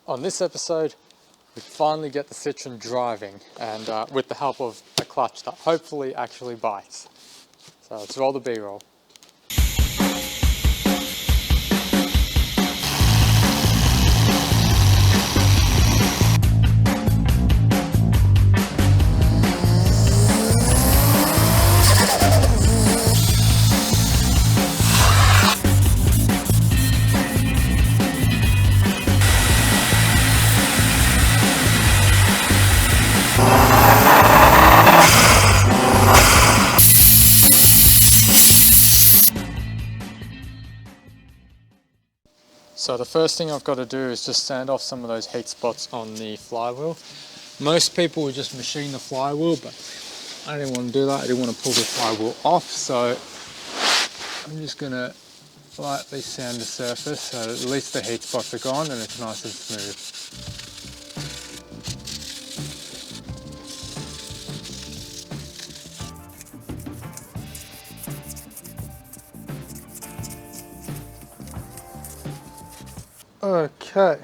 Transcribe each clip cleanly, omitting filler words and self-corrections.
On this episode, we finally get the Citroen driving, and with the help of a clutch that hopefully actually bites. So let's roll the B-roll. So the first thing I've got to do is just sand off some of those heat spots on the flywheel. Most people would just machine the flywheel, but I didn't want to do that. I didn't want to pull the flywheel off, so I'm just going to lightly sand the surface so at least the heat spots are gone and it's nice and smooth. Okay,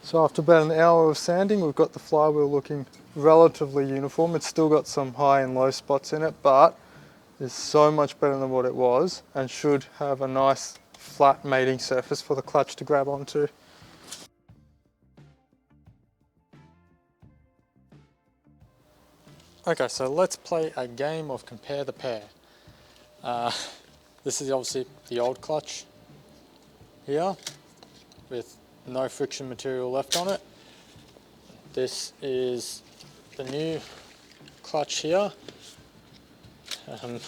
so after about an hour of sanding, we've got the flywheel looking relatively uniform. It's still got some high and low spots in it, but it's so much better than what it was and should have a nice flat mating surface for the clutch to grab onto. Okay, so let's play a game of compare the pair. This is obviously the old clutch here, with no friction material left on it. This is the new clutch here. I'm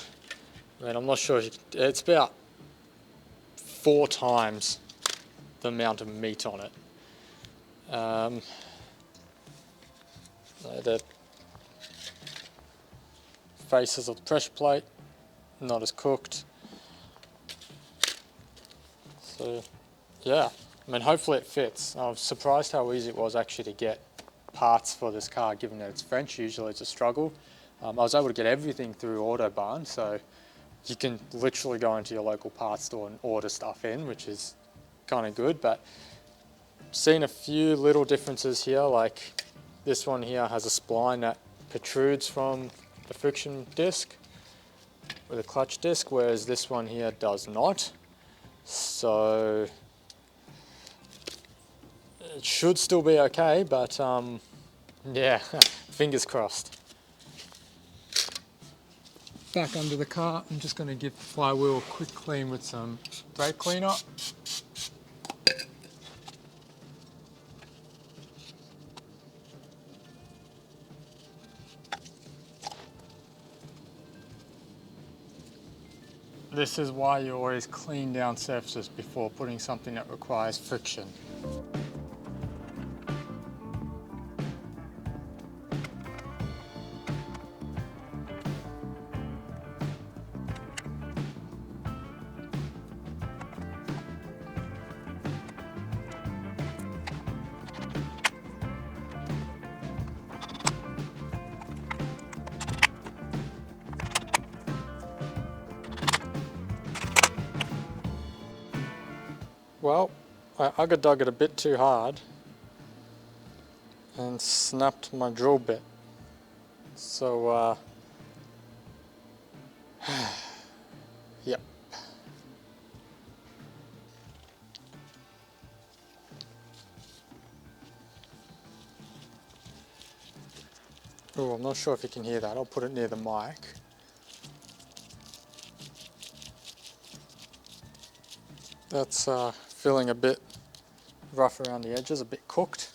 not sure, it's about 4 times the amount of meat on it. The faces of the pressure plate, not as cooked. So yeah. I mean, hopefully it fits. I was surprised how easy it was actually to get parts for this car, given that it's French. Usually it's a struggle. I was able to get everything through Autobarn, so you can literally go into your local parts store and order stuff in, which is kind of good. But seen a few little differences here, like this one here has a spline that protrudes from the friction disc with a clutch disc, whereas this one here does not. So it should still be okay, but yeah, fingers crossed. Back under the car, I'm just going to give the flywheel a quick clean with some brake cleaner. This is why you always clean down surfaces before putting something that requires friction. Well, I ugga-dug it a bit too hard and snapped my drill bit. So, yep. Oh, I'm not sure if you can hear that. I'll put it near the mic. That's feeling a bit rough around the edges, a bit cooked.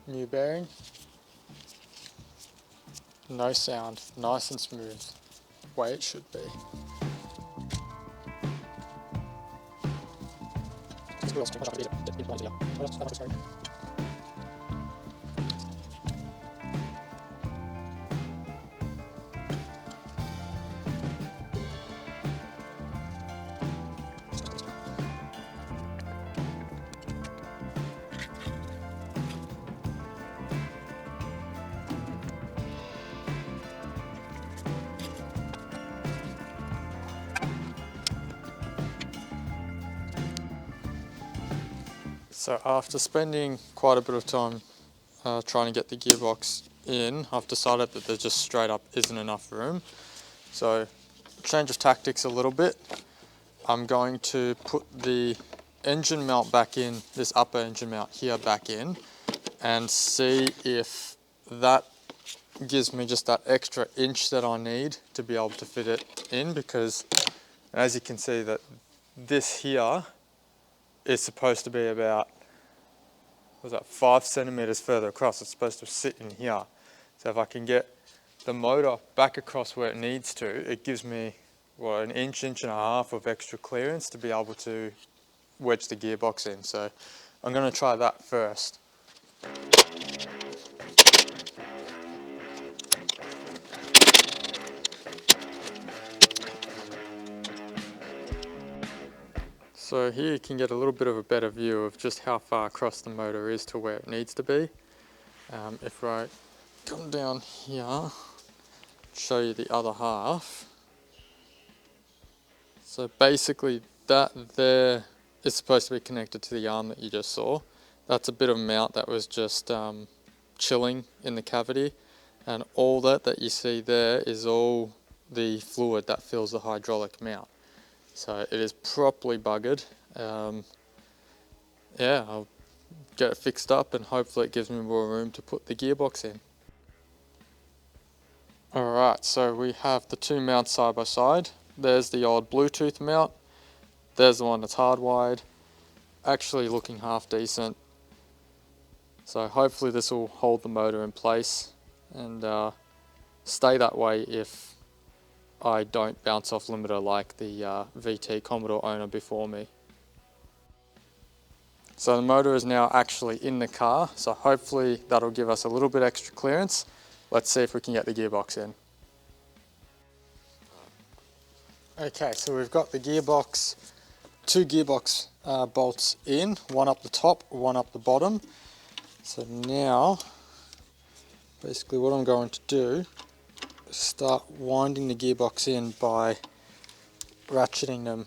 New bearing, no sound, nice and smooth, way it should be. So after spending quite a bit of time trying to get the gearbox in, I've decided that there just straight up isn't enough room. So change of tactics a little bit. I'm going to put the engine mount back in, this upper engine mount here back in, and see if that gives me just that extra inch that I need to be able to fit it in, because as you can see that this here is supposed to be about, what's that, 5 centimeters further across. It's supposed to sit in here. So if I can get the motor back across where it needs to, it gives me, well, an inch and a half of extra clearance to be able to wedge the gearbox in. So I'm going to try that first. So here you can get a little bit of a better view of just how far across the motor is to where it needs to be. If I come down here, show you the other half. So basically that there is supposed to be connected to the arm that you just saw. That's a bit of mount that was just chilling in the cavity, and all that you see there is all the fluid that fills the hydraulic mount. So it is properly buggered. Yeah, I'll get it fixed up and hopefully it gives me more room to put the gearbox in. Alright, so we have the two mounts side by side. There's the old Bluetooth mount. There's the one that's hardwired. Actually looking half decent. So hopefully this will hold the motor in place and stay that way if I don't bounce off limiter like the VT Commodore owner before me. So the motor is now actually in the car, so hopefully that'll give us a little bit extra clearance. Let's see if we can get the gearbox in. Okay, so we've got the gearbox, two gearbox bolts in, one up the top, one up the bottom. So now, basically what I'm going to do is start winding the gearbox in by ratcheting them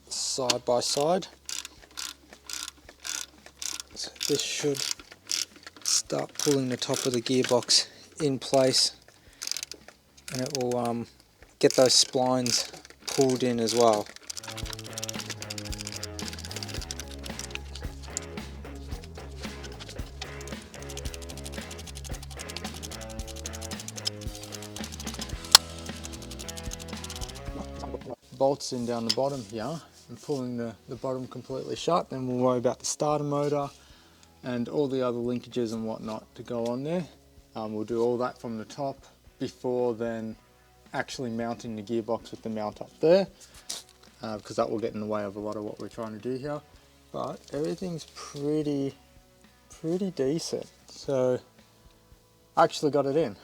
side by side. So this should start pulling the top of the gearbox in place, and it will get those splines pulled in as well. Bolts in down the bottom here and pulling the bottom completely shut, then we'll worry about the starter motor and all the other linkages and whatnot to go on there. We'll do all that from the top before then actually mounting the gearbox with the mount up there, because that will get in the way of a lot of what we're trying to do here. But everything's pretty decent. So I actually got it in,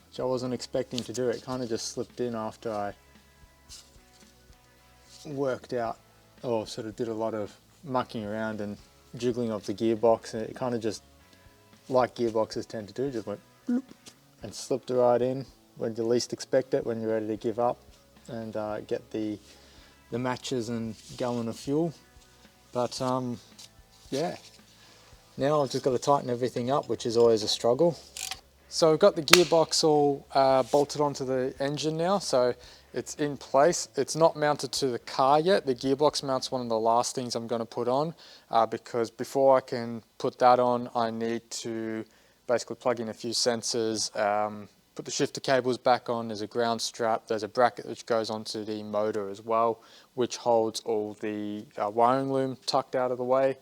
which I wasn't expecting to do. It kind of just slipped in after I worked out, or sort of did a lot of mucking around and jiggling of the gearbox, and it kind of just, like gearboxes tend to do, just went bloop and slipped right in when you least expect it, when you're ready to give up and get the matches and gallon of fuel. But yeah, now I've just got to tighten everything up, which is always a struggle. So we've got the gearbox all bolted onto the engine now, so it's in place. It's not mounted to the car yet. The gearbox mount's one of the last things I'm going to put on, because before I can put that on, I need to basically plug in a few sensors, put the shifter cables back on. There's a ground strap, there's a bracket which goes onto the motor as well, which holds all the wiring loom tucked out of the way.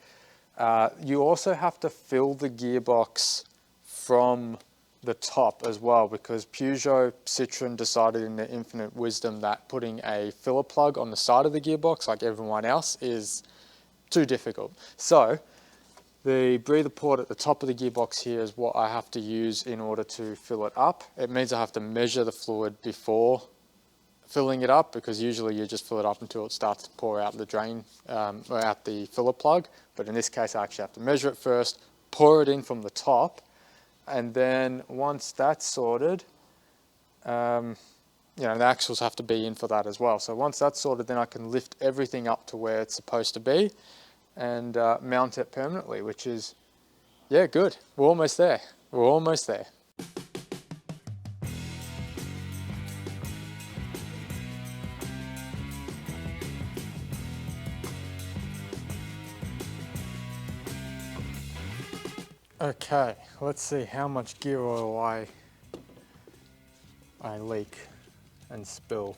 You also have to fill the gearbox from the top as well, because Peugeot, Citroen decided in their infinite wisdom that putting a filler plug on the side of the gearbox like everyone else is too difficult. So the breather port at the top of the gearbox here is what I have to use in order to fill it up. It means I have to measure the fluid before filling it up, because usually you just fill it up until it starts to pour out the drain, or out the filler plug. But in this case I actually have to measure it first, pour it in from the top, and then once that's sorted, you know, the axles have to be in for that as well. So once that's sorted, then I can lift everything up to where it's supposed to be, and mount it permanently, which is, yeah, good. We're almost there. We're almost there. Okay, let's see how much gear oil I leak and spill.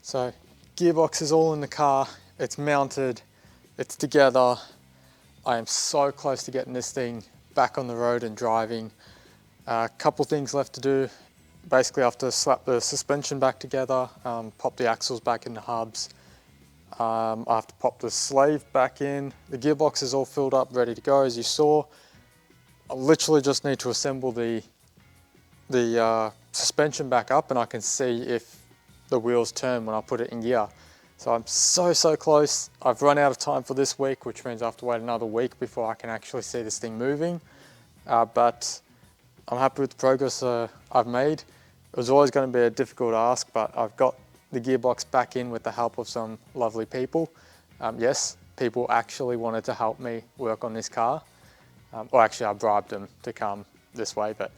So, gearbox is all in the car, it's mounted, it's together. I am so close to getting this thing back on the road and driving. A couple things left to do. Basically I have to slap the suspension back together, pop the axles back in the hubs. I have to pop the slave back in. The gearbox is all filled up, ready to go, as you saw. I literally just need to assemble the suspension back up, and I can see if the wheels turn when I put it in gear. So I'm so close. I've run out of time for this week, which means I have to wait another week before I can actually see this thing moving. But I'm happy with the progress I've made. It was always going to be a difficult ask, but I've got the gearbox back in with the help of some lovely people. Yes, people actually wanted to help me work on this car. Or actually I bribed them to come this way, but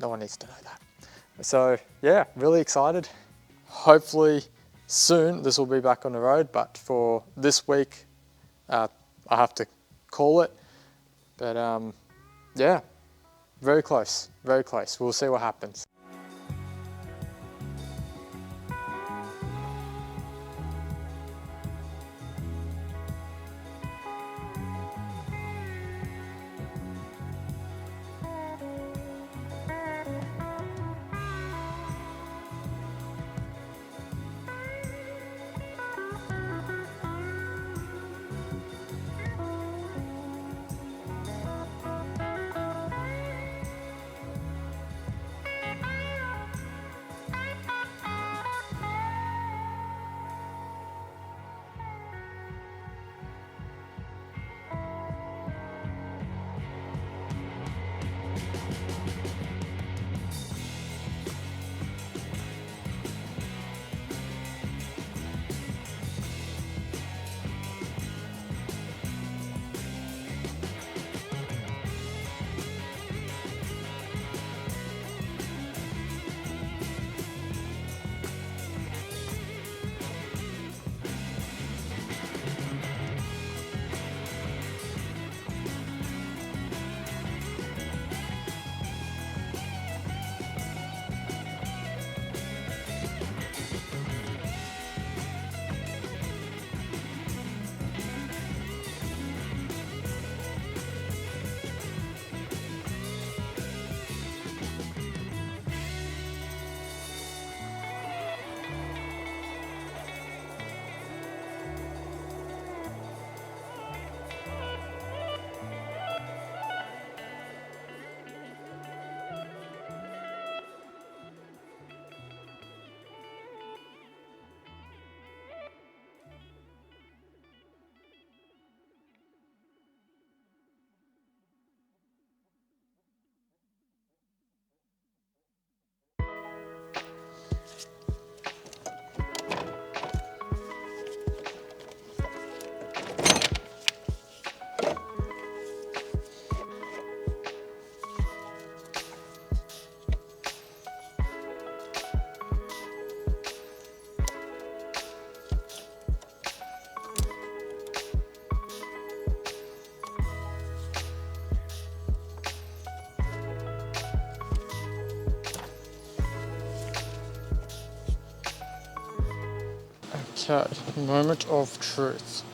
no one needs to know that. So yeah, really excited. Hopefully soon this will be back on the road, but for this week I have to call it. But yeah, very close, very close. We'll see what happens. Okay, moment of truth.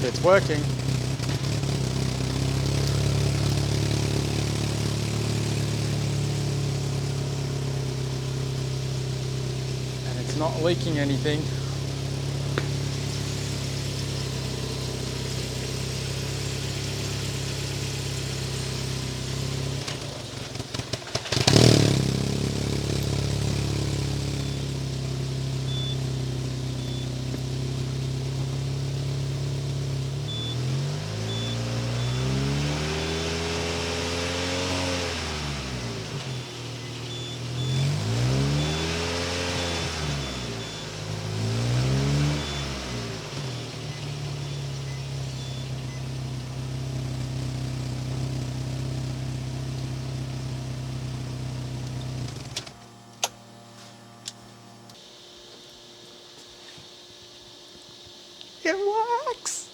It's working. And it's not leaking anything. It works!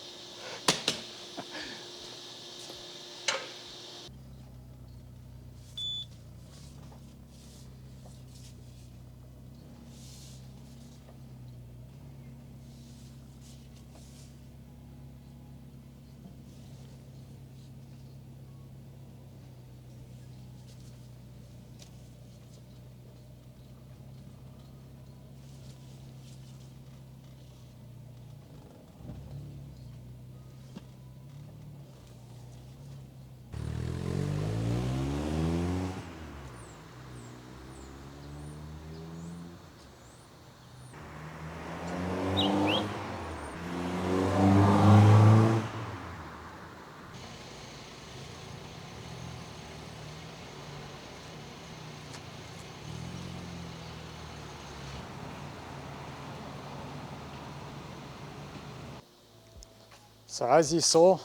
So as you saw,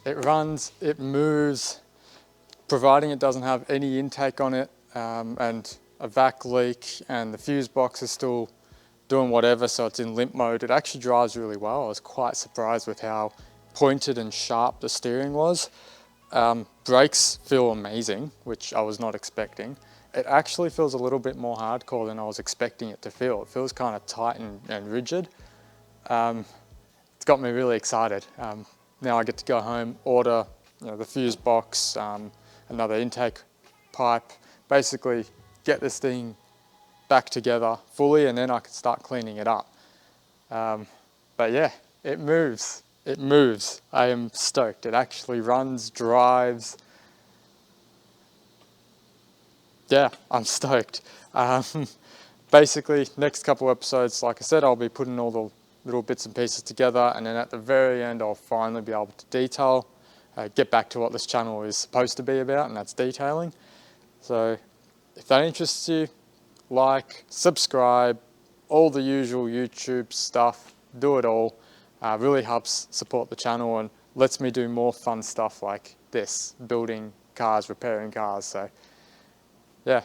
it runs, it moves, providing it doesn't have any intake on it and a vac leak, and the fuse box is still doing whatever, so it's in limp mode. It actually drives really well. I was quite surprised with how pointed and sharp the steering was. Brakes feel amazing, which I was not expecting. It actually feels a little bit more hardcore than I was expecting it to feel. It feels kind of tight and rigid. It's got me really excited. Now I get to go home, order the fuse box, another intake pipe, basically get this thing back together fully, and then I can start cleaning it up. But yeah, it moves. It moves. I am stoked. It actually runs, drives. Yeah, I'm stoked. Basically, next couple episodes, like I said, I'll be putting all the little bits and pieces together, and then at the very end, I'll finally be able to detail, get back to what this channel is supposed to be about, and that's detailing. So if that interests you, like, subscribe, all the usual YouTube stuff, do it all. Really helps support the channel and lets me do more fun stuff like this, building cars, repairing cars. So yeah,